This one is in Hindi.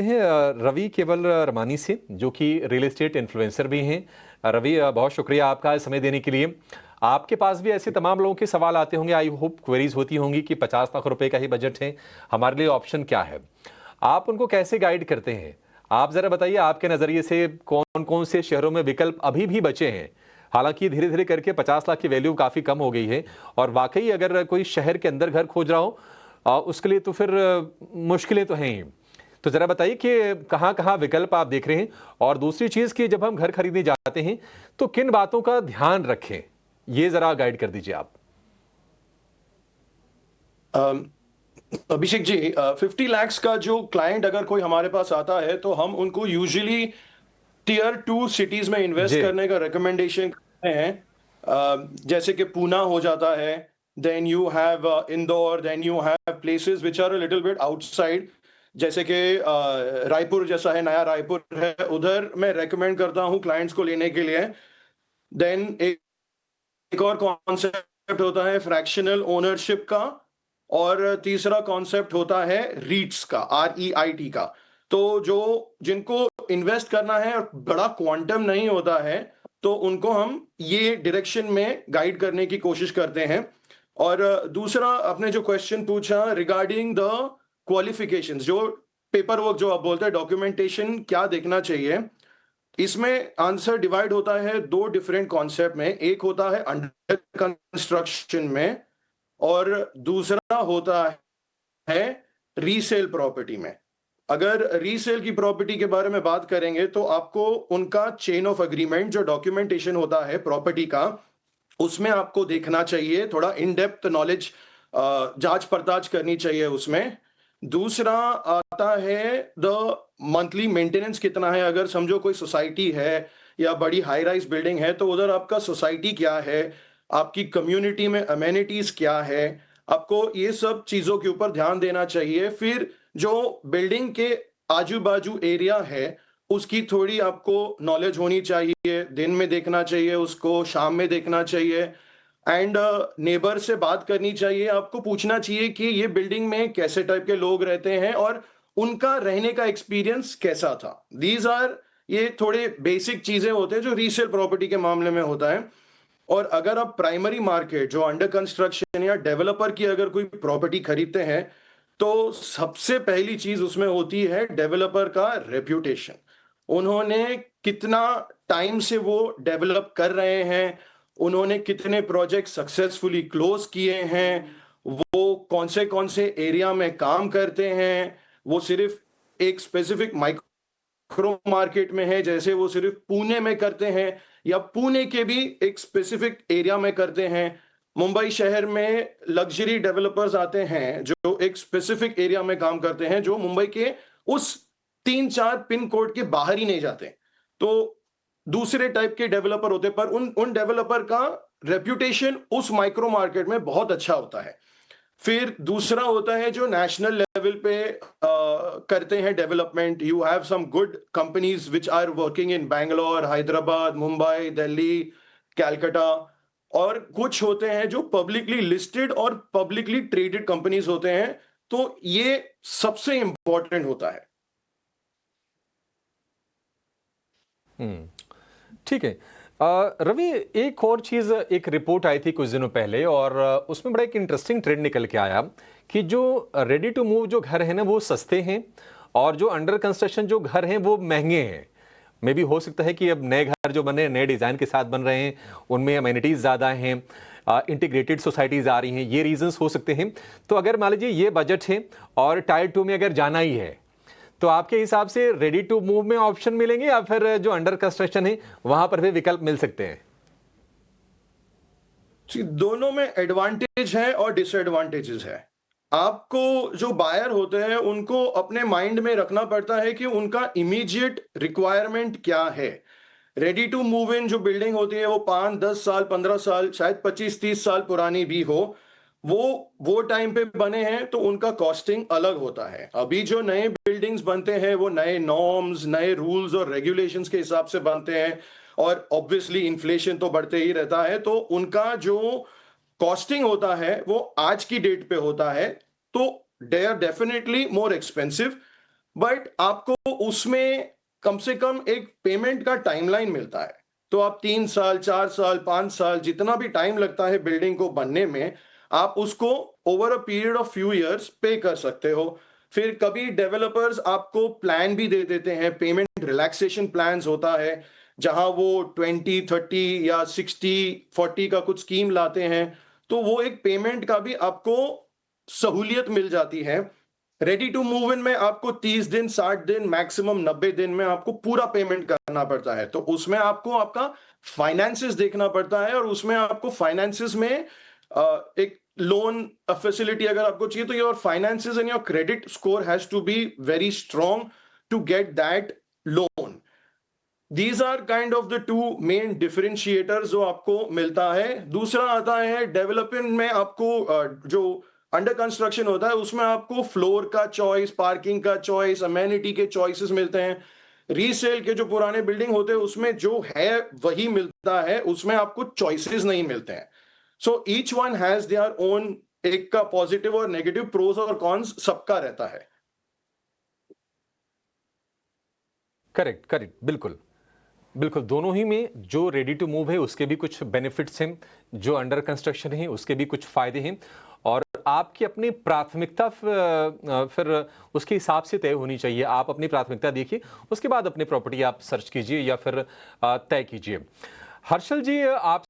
करते हैं रवि केवल रमानी से, जो कि रियल एस्टेट इन्फ्लुएंसर भी हैं। रवि, बहुत शुक्रिया आपका समय देने के लिए। आपके पास भी ऐसे तमाम लोगों के सवाल आते होंगे, आई होप क्वेरीज होती होंगी कि 50 लाख रुपए का ही बजट है, हमारे लिए ऑप्शन क्या है। आप उनको कैसे गाइड करते हैं? आप जरा बताइए, आपके नजरिए से कौन कौन से शहरों में विकल्प अभी भी बचे हैं? हालांकि धीरे धीरे करके 50 लाख की वैल्यू काफी कम हो गई है, और वाकई अगर कोई शहर के अंदर घर खोज रहा हो उसके लिए तो फिर मुश्किलें तो हैं ही। तो जरा बताइए कि कहाँ कहाँ विकल्प आप देख रहे हैं, और दूसरी चीज कि जब हम घर खरीदने जाते हैं तो किन बातों का ध्यान रखें, ये जरा गाइड कर दीजिए आप। अभिषेक जी, 50 लाख का जो क्लाइंट अगर कोई हमारे पास आता है तो हम उनको यूजुअली टियर 2 सिटीज में इन्वेस्ट जी। करने का रिकमेंडेशन करते हैं। जैसे कि पूना हो जाता है, then you have Indore, then you have places which are a little bit outside, जैसे कि रायपुर जैसा है, नया रायपुर है, उधर मैं रेकमेंड करता हूँ क्लाइंट्स को लेने के लिए। देन एक और कॉन्सेप्ट होता है फ्रैक्शनल ओनरशिप का, और तीसरा कॉन्सेप्ट होता है रीट्स का, REIT का। तो जो जिनको इन्वेस्ट करना है और बड़ा क्वांटम नहीं होता है, तो उनको हम ये डायरेक्शन में गाइड करने की कोशिश करते हैं। और दूसरा, आपने जो क्वेश्चन पूछा रिगार्डिंग द क्वालिफिकेशंस, जो पेपर वर्क जो आप बोलते हैं, डॉक्यूमेंटेशन क्या देखना चाहिए, इसमें आंसर डिवाइड होता है दो डिफरेंट कॉन्सेप्ट में। एक होता है अंडर कंस्ट्रक्शन में, और दूसरा होता है रीसेल प्रॉपर्टी में। अगर रीसेल की प्रॉपर्टी के बारे में बात करेंगे तो आपको उनका चेन ऑफ एग्रीमेंट, जो डॉक्यूमेंटेशन होता है प्रॉपर्टी का, उसमें आपको देखना चाहिए, थोड़ा इन डेप्थ नॉलेज, जांच पड़ताछ करनी चाहिए उसमें। दूसरा आता है द मंथली मेंटेनेंस कितना है। अगर समझो कोई सोसाइटी है या बड़ी हाई राइज बिल्डिंग है, तो उधर आपका सोसाइटी क्या है, आपकी कम्युनिटी में अमेनिटीज क्या है, आपको ये सब चीजों के ऊपर ध्यान देना चाहिए। फिर जो बिल्डिंग के आजू बाजू एरिया है, उसकी थोड़ी आपको नॉलेज होनी चाहिए। दिन में देखना चाहिए उसको, शाम में देखना चाहिए, एंड नेबर से बात करनी चाहिए। आपको पूछना चाहिए कि ये बिल्डिंग में कैसे टाइप के लोग रहते हैं और उनका रहने का एक्सपीरियंस कैसा था। दीज आर, ये थोड़े बेसिक चीजें होते हैं जो रीसेल प्रॉपर्टी के मामले में होता है। और अगर आप प्राइमरी मार्केट, जो अंडर कंस्ट्रक्शन या डेवलपर की अगर कोई प्रॉपर्टी खरीदते हैं, तो सबसे पहली चीज उसमें होती है डेवलपर का रेप्यूटेशन। उन्होंने कितना टाइम से वो डेवलप कर रहे हैं, उन्होंने कितने प्रोजेक्ट सक्सेसफुली क्लोज किए हैं, वो कौन से एरिया में काम करते हैं, वो सिर्फ एक स्पेसिफिक माइक्रो मार्केट में है, जैसे वो सिर्फ पुणे में करते हैं, या पुणे के भी एक स्पेसिफिक एरिया में करते हैं। मुंबई शहर में लग्जरी डेवलपर्स आते हैं जो एक स्पेसिफिक एरिया में काम करते हैं, जो मुंबई के उस 3-4 पिन कोड के बाहर ही नहीं जाते। तो दूसरे टाइप के डेवलपर होते हैं, पर उन उन डेवलपर का रेप्यूटेशन उस माइक्रो मार्केट में बहुत अच्छा होता है। फिर दूसरा होता है जो नेशनल लेवल पे करते हैं development. You have some good companies which are working in Bangalore, Hyderabad, Mumbai, Delhi, Calcutta. और कुछ होते हैं जो पब्लिकली लिस्टेड और पब्लिकली ट्रेडेड कंपनीज होते हैं। तो ये सबसे इंपॉर्टेंट होता है। ठीक है। रवि, एक और चीज, एक रिपोर्ट आई थी कुछ दिनों पहले, और उसमें बड़ा एक इंटरेस्टिंग ट्रेंड निकल के आया कि जो रेडी टू मूव जो घर है ना, वो सस्ते हैं, और जो अंडर कंस्ट्रक्शन जो घर हैं वो महंगे हैं। मे भी हो सकता है कि अब नए घर जो बने, नए डिजाइन के साथ बन रहे हैं, उनमें अमेनिटीज ज्यादा हैं, इंटीग्रेटेड सोसाइटीज आ रही हैं, ये रीजंस हो सकते हैं। तो अगर मान लीजिए ये बजट है और टायर 2 में अगर जाना ही है, तो आपके हिसाब से रेडी टू मूव में ऑप्शन मिलेंगे, या फिर जो अंडर कंस्ट्रक्शन है वहां पर भी विकल्प मिल सकते हैं? दोनों में एडवांटेज है और डिसएडवांटेजेस है। आपको जो बायर होते हैं उनको अपने माइंड में रखना पड़ता है कि उनका इमीडिएट रिक्वायरमेंट क्या है। रेडी टू मूव इन जो बिल्डिंग होती है वो 5-10 साल, 15 साल, शायद 25-30 साल पुरानी भी हो, वो टाइम पे बने हैं, तो उनका कॉस्टिंग अलग होता है। अभी जो नए बिल्डिंग्स बनते हैं वो नए नॉर्म्स, नए रूल्स और रेगुलेशंस के हिसाब से बनते हैं, और ऑब्वियसली इन्फ्लेशन तो बढ़ते ही रहता है, तो उनका जो कॉस्टिंग होता है वो आज की डेट पे होता है। तो they are definitely more expensive. But आपको उसमें कम से कम एक पेमेंट का टाइमलाइन मिलता है। तो आप 3 साल, 4 साल, 5 साल जितना भी टाइम लगता है बिल्डिंग को बनने में, आप उसको over a period of few years पे कर सकते हो। फिर कभी डेवलपर्स आपको प्लान भी दे देते हैं, पेमेंट रिलैक्सेशन प्लान्स होता है, जहां वो 20, 30 या 60, 40 का कुछ स्कीम लाते हैं, तो वो एक पेमेंट का भी आपको सहूलियत मिल जाती है। रेडी टू मूव इन में आपको 30 दिन, 60 दिन, मैक्सिमम 90 दिन में आपको पूरा पेमेंट करना पड़ता है। तो उसमें आपको आपका फाइनेंसेस देखना पड़ता है और उसमें आपको फाइनेंसेस में एक लोन फैसिलिटी अगर आपको चाहिए तो your finances and your credit score has to be very strong to get that loan. These are kind of the two main differentiator जो आपको मिलता है। दूसरा आता है डेवलपमेंट में आपको जो अंडर कंस्ट्रक्शन होता है उसमें आपको फ्लोर का चॉइस, पार्किंग का चॉइस, अमेनिटी के चॉइसेस मिलते हैं। रीसेल के जो पुराने बिल्डिंग होते हैं उसमें जो है वही मिलता है, उसमें आपको चॉइसेस नहीं मिलते हैं। So each one has their own, एक का पॉजिटिव और नेगेटिव, प्रोस और कॉन्स सबका रहता है। करेक्ट, करेक्ट, बिल्कुल। बिल्कुल, दोनों ही में जो रेडी टू मूव है उसके भी कुछ बेनिफिट्स हैं, जो अंडर कंस्ट्रक्शन है उसके भी कुछ फ़ायदे हैं और आपकी अपनी प्राथमिकता फिर उसके हिसाब से तय होनी चाहिए। आप अपनी प्राथमिकता देखिए, उसके बाद अपनी प्रॉपर्टी आप सर्च कीजिए या फिर तय कीजिए। हर्षल जी, आप